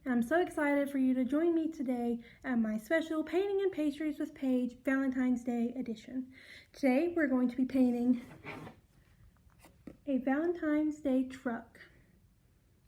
and I'm so excited for you to join me today at my special Painting and Pastries with Paige Valentine's Day edition. Today we're going to be painting a Valentine's Day truck.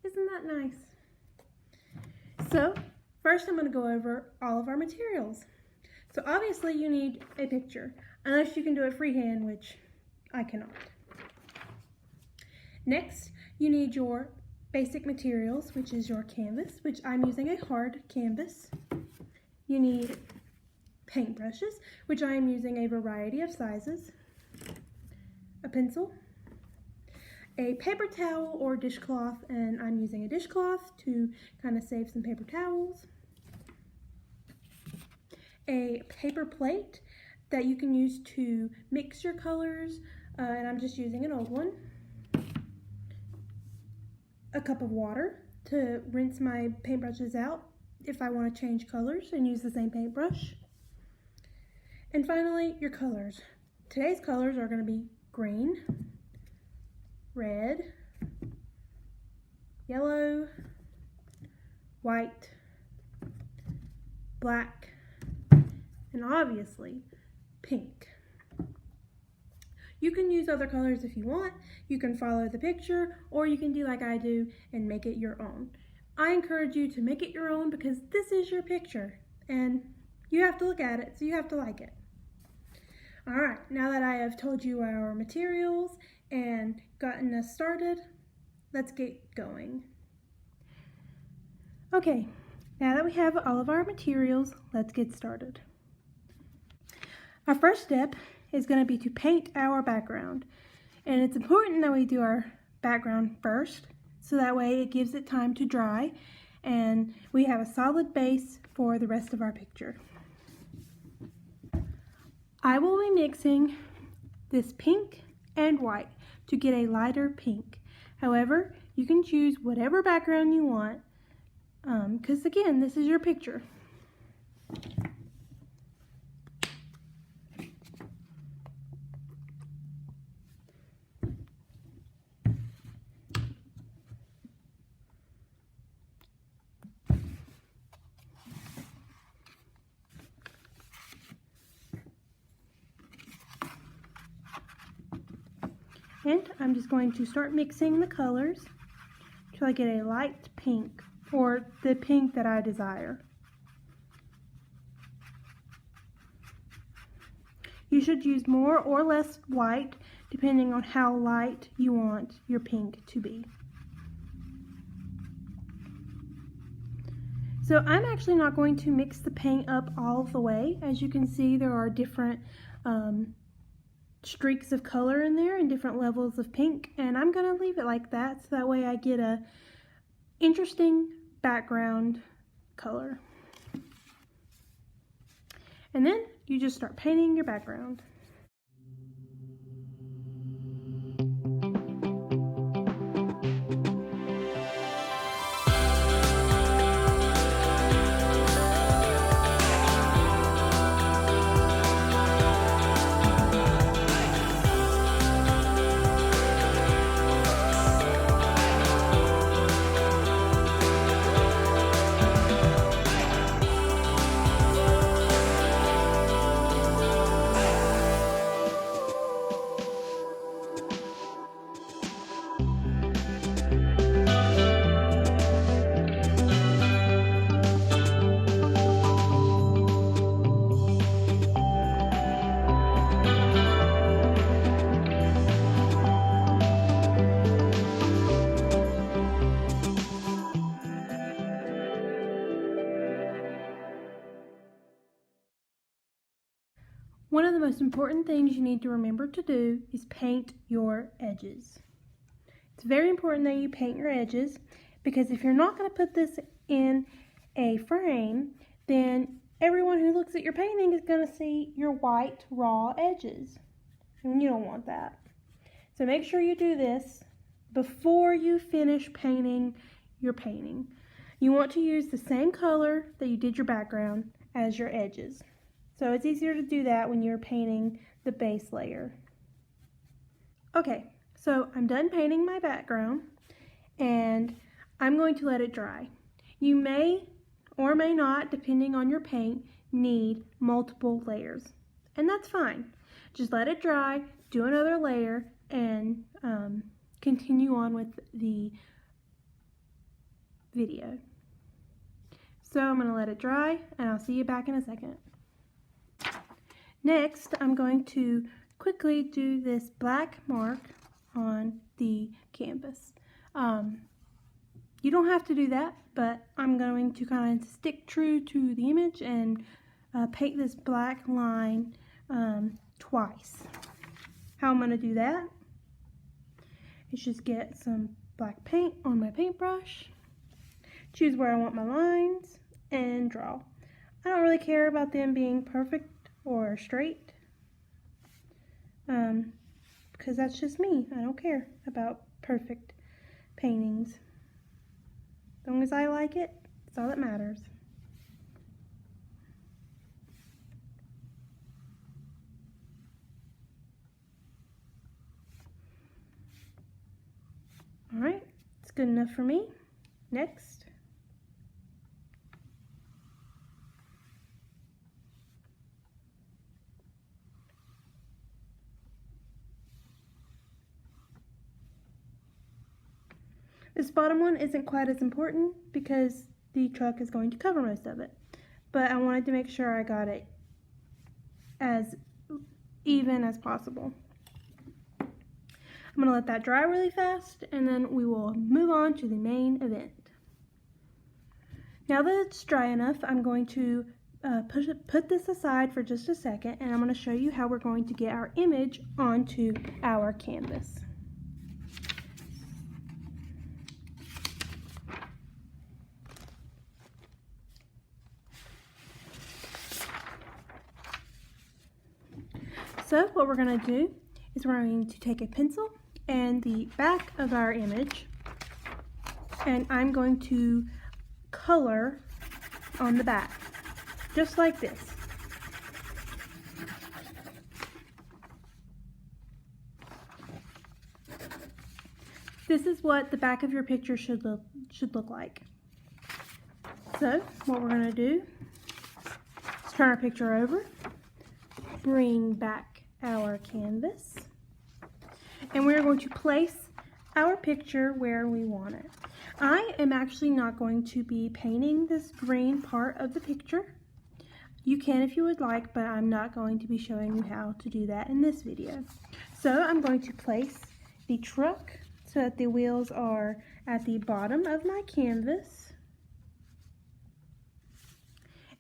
Isn't that nice? So first I'm going to go over all of our materials. So obviously you need a picture, unless you can do it freehand, which I cannot. Next, you need your basic materials, which is your canvas, which I'm using a hard canvas. You need paintbrushes, which I am using a variety of sizes, a pencil, a paper towel or dishcloth, and I'm using a dishcloth to kind of save some paper towels, a paper plate that you can use to mix your colors, and I'm just using an old one, a cup of water to rinse my paintbrushes out if I want to change colors and use the same paintbrush. And finally, your colors. Today's colors are going to be green, red, yellow, white, black, and obviously pink. You can use other colors if you want. You can follow the picture, or you can do like I do and make it your own. I encourage you to make it your own because this is your picture and you have to look at it, so you have to like it. All right, now that I have told you our materials and gotten us started, let's get going. Okay, now that we have all of our materials, let's get started. Our first step is going to be to paint our background. And it's important that we do our background first, so that way it gives it time to dry and we have a solid base for the rest of our picture. I will be mixing this pink and white to get a lighter pink. However, you can choose whatever background you want, because again, this is your picture. And I'm just going to start mixing the colors until I get a light pink, or the pink that I desire. You should use more or less white depending on how light you want your pink to be. So I'm actually not going to mix the paint up all the way. As you can see, there are different streaks of color in there and different levels of pink, and I'm going to leave it like that so that way I get a interesting background color. And then you just start painting your background. One of the most important things you need to remember to do is paint your edges. It's very important that you paint your edges, because if you're not going to put this in a frame, then everyone who looks at your painting is going to see your white raw edges, and you don't want that. So make sure you do this before you finish painting your painting. You want to use the same color that you did your background as your edges. So it's easier to do that when you're painting the base layer. Okay, so I'm done painting my background and I'm going to let it dry. You may or may not, depending on your paint, need multiple layers. And that's fine. Just let it dry, do another layer, and continue on with the video. So I'm going to let it dry, and I'll see you back in a second. Next, I'm going to quickly do this black mark on the canvas. You don't have to do that, but I'm going to kind of stick true to the image and paint this black line twice. How I'm going to do that is just get some black paint on my paintbrush, choose where I want my lines, and draw. I don't really care about them being perfect or straight, because that's just me. I don't care about perfect paintings. As long as I like it, that's all that matters. Alright, it's good enough for me. Next. This bottom one isn't quite as important because the truck is going to cover most of it. But I wanted to make sure I got it as even as possible. I'm going to let that dry really fast, and then we will move on to the main event. Now that it's dry enough, I'm going to put this aside for just a second, and I'm going to show you how we're going to get our image onto our canvas. So what we're going to do is we're going to take a pencil and the back of our image, and I'm going to color on the back, just like this. This is what the back of your picture should look like. So what we're going to do is turn our picture over, bring back our canvas, and we're going to place our picture where we want it. I am actually not going to be painting this green part of the picture. You can if you would like, but I'm not going to be showing you how to do that in this video. So I'm going to place the truck so that the wheels are at the bottom of my canvas.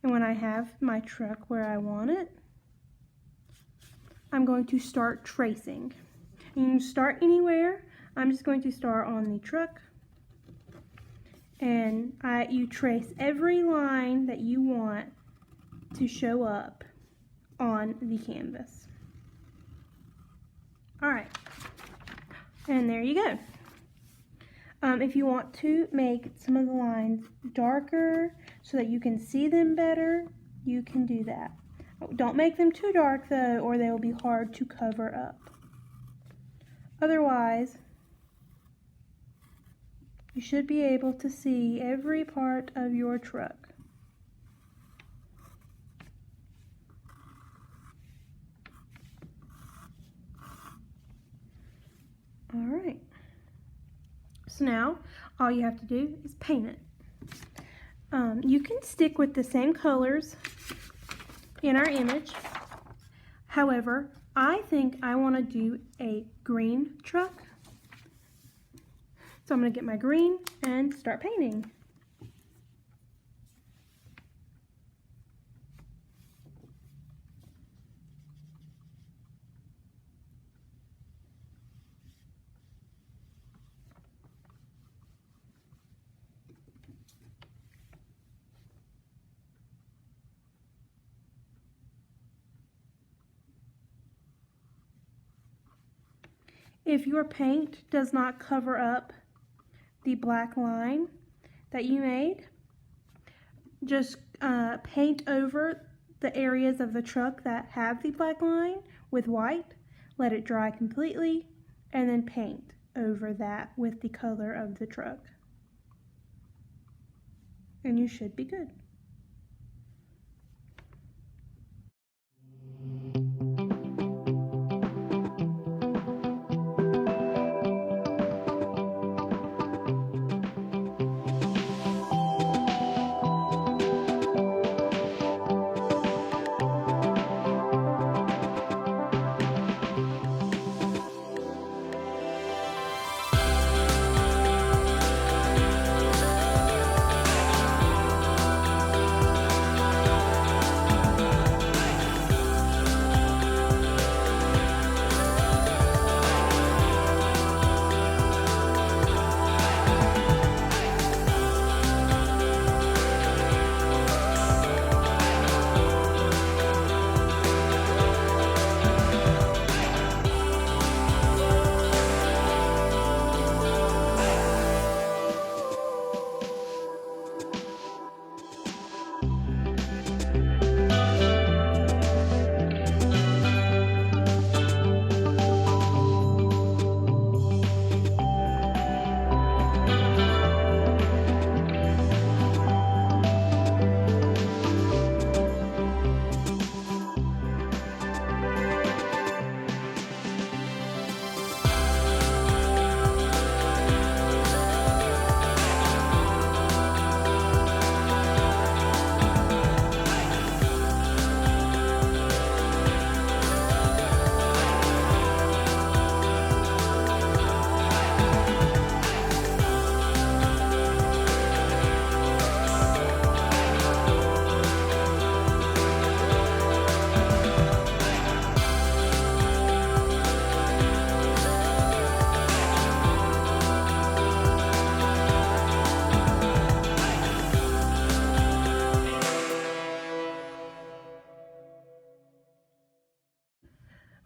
And when I have my truck where I want it, I'm going to start tracing. You can start anywhere. I'm just going to start on the truck, and you trace every line that you want to show up on the canvas. Alright, and there you go. If you want to make some of the lines darker so that you can see them better, you can do that. Don't make them too dark though, or they will be hard to cover up. Otherwise, you should be able to see every part of your truck. Alright, so now all you have to do is paint it. You can stick with the same colors in our image. However, I think I want to do a green truck. So I'm going to get my green and start painting. If your paint does not cover up the black line that you made, just paint over the areas of the truck that have the black line with white, let it dry completely, and then paint over that with the color of the truck. and you should be good.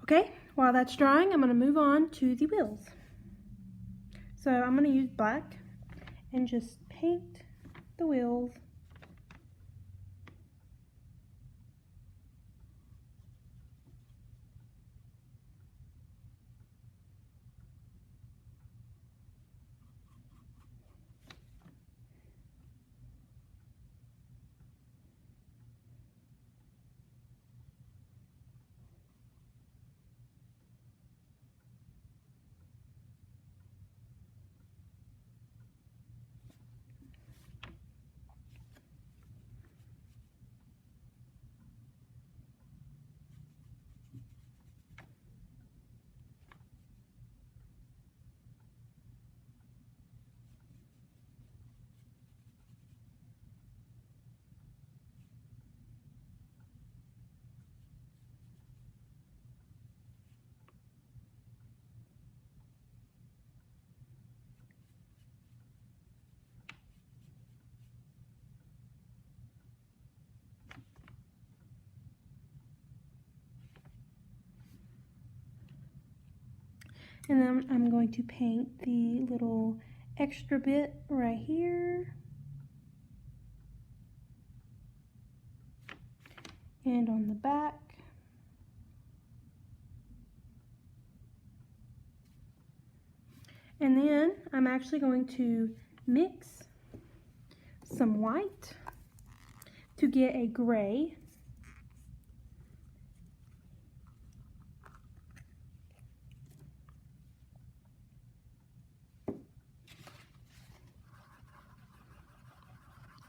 Okay, while that's drying, I'm going to move on to the wheels. So I'm going to use black and just paint the wheels. And then I'm going to paint the little extra bit right here. And on the back. And then I'm actually going to mix some white to get a gray.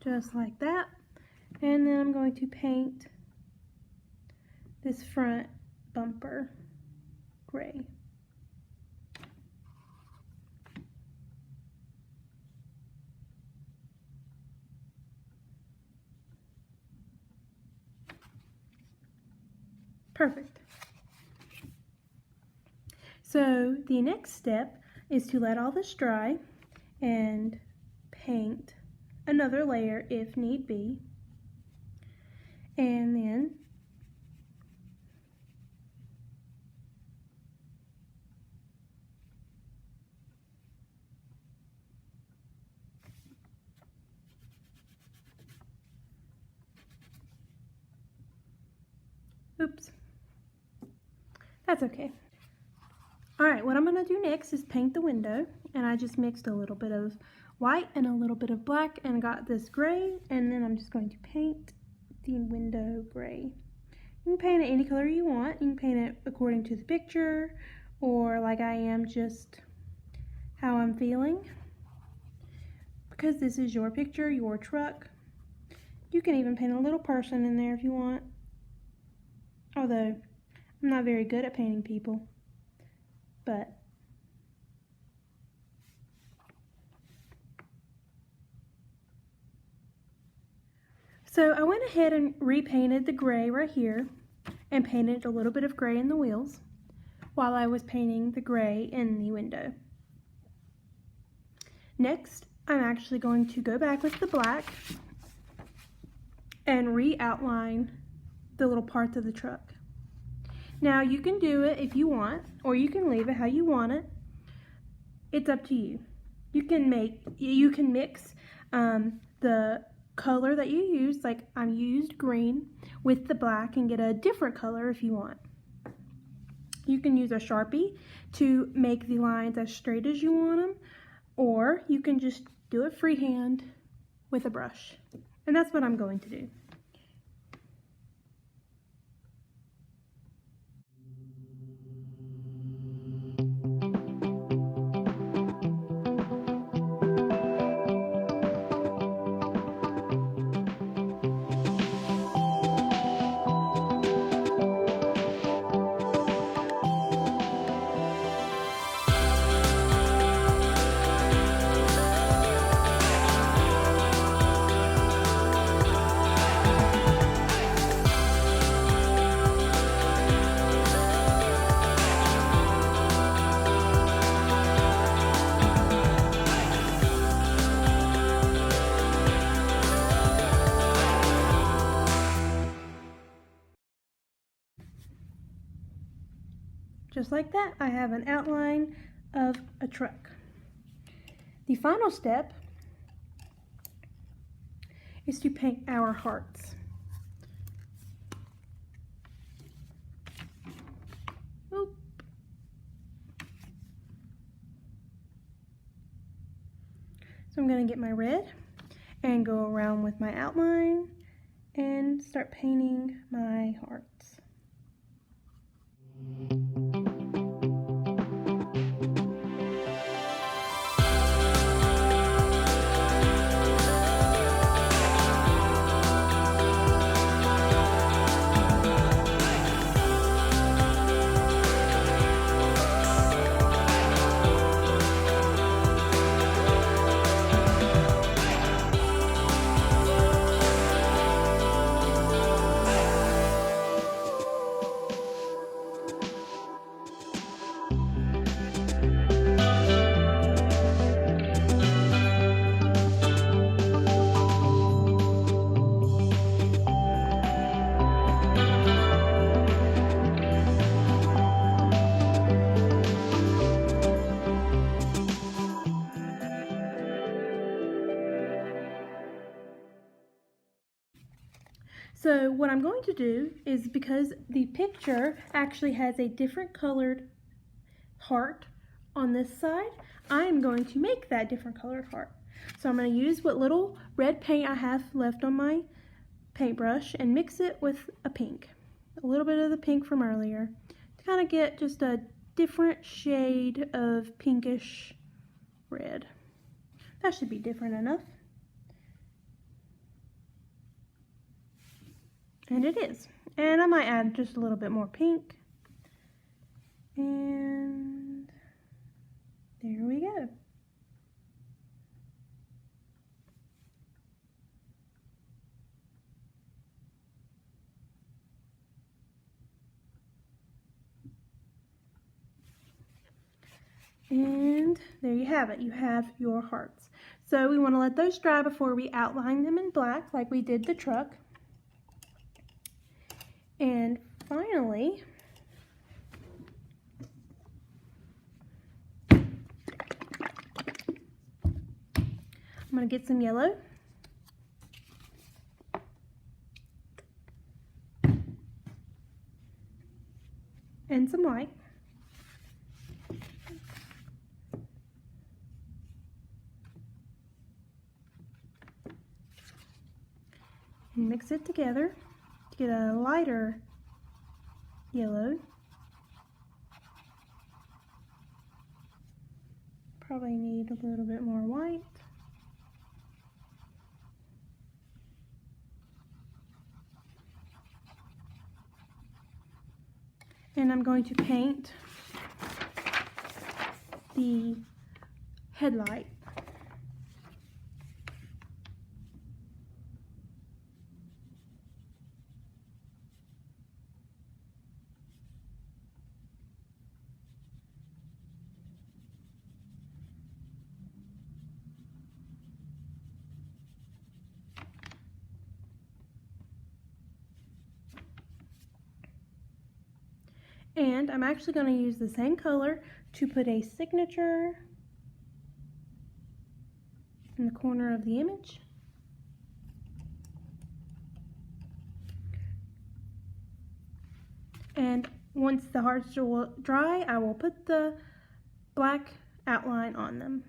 Just like that. And then I'm going to paint this front bumper gray. Perfect. So the next step is to let all this dry and paint another layer if need be. And then oops, that's okay. All right, what I'm going to do next is paint the window, and I just mixed a little bit of white and a little bit of black and got this gray, and then I'm just going to paint the window gray. You can paint it any color you want. You can paint it according to the picture, or like I am, just how I'm feeling. Because this is your picture, your truck. You can even paint a little person in there if you want. Although, I'm not very good at painting people. But so I went ahead and repainted the gray right here and painted a little bit of gray in the wheels while I was painting the gray in the window. Next, I'm actually going to go back with the black and re-outline the little parts of the truck. Now you can do it if you want, or you can leave it how you want it. It's up to you. You can mix the color that you use, like I used green, with the black and get a different color if you want. You can use a Sharpie to make the lines as straight as you want them, or you can just do it freehand with a brush. And that's what I'm going to do. Just like that, I have an outline of a truck. The final step is to paint our hearts. Oop. So I'm going to get my red and go around with my outline and start painting my hearts. So what I'm going to do is, because the picture actually has a different colored heart on this side, I'm going to make that different colored heart. So I'm going to use what little red paint I have left on my paintbrush and mix it with a pink. A little bit of the pink from earlier to kind of get just a different shade of pinkish red. That should be different enough. And it is. And I might add just a little bit more pink. And there we go. And there you have it. You have your hearts. So we want to let those dry before we outline them in black like we did the truck. And finally, I'm going to get some yellow. And some white. and mix it together to get a lighter yellow. Probably need a little bit more white. And I'm going to paint the headlight. And I'm actually going to use the same color to put a signature in the corner of the image. And once the hearts are dry, I will put the black outline on them.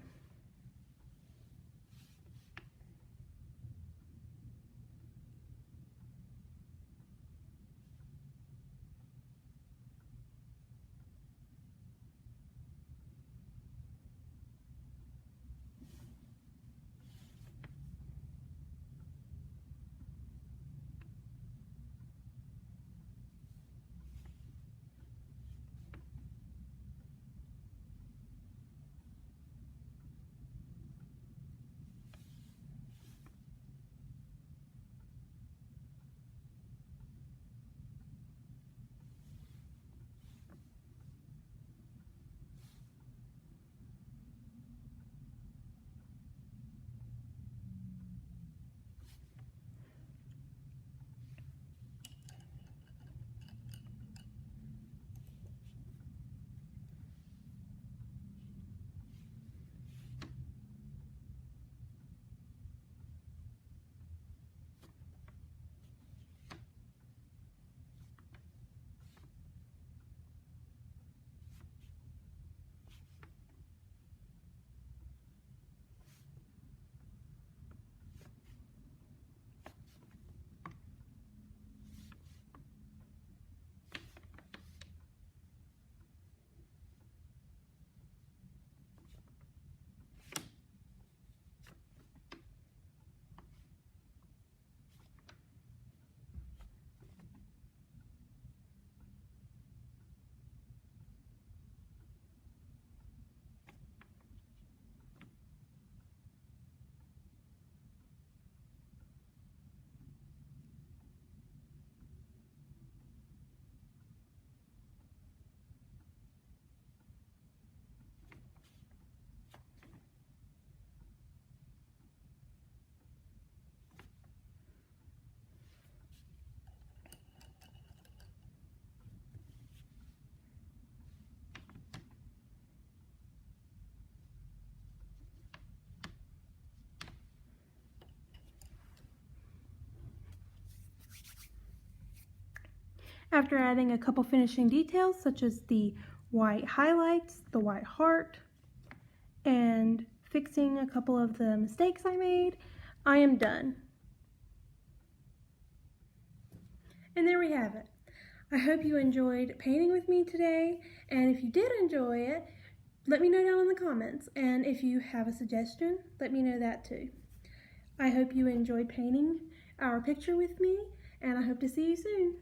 After adding a couple finishing details such as the white highlights, the white heart, and fixing a couple of the mistakes I made, I am done. And there we have it. I hope you enjoyed painting with me today, and if you did enjoy it, let me know down in the comments, and if you have a suggestion, let me know that too. I hope you enjoyed painting our picture with me, and I hope to see you soon.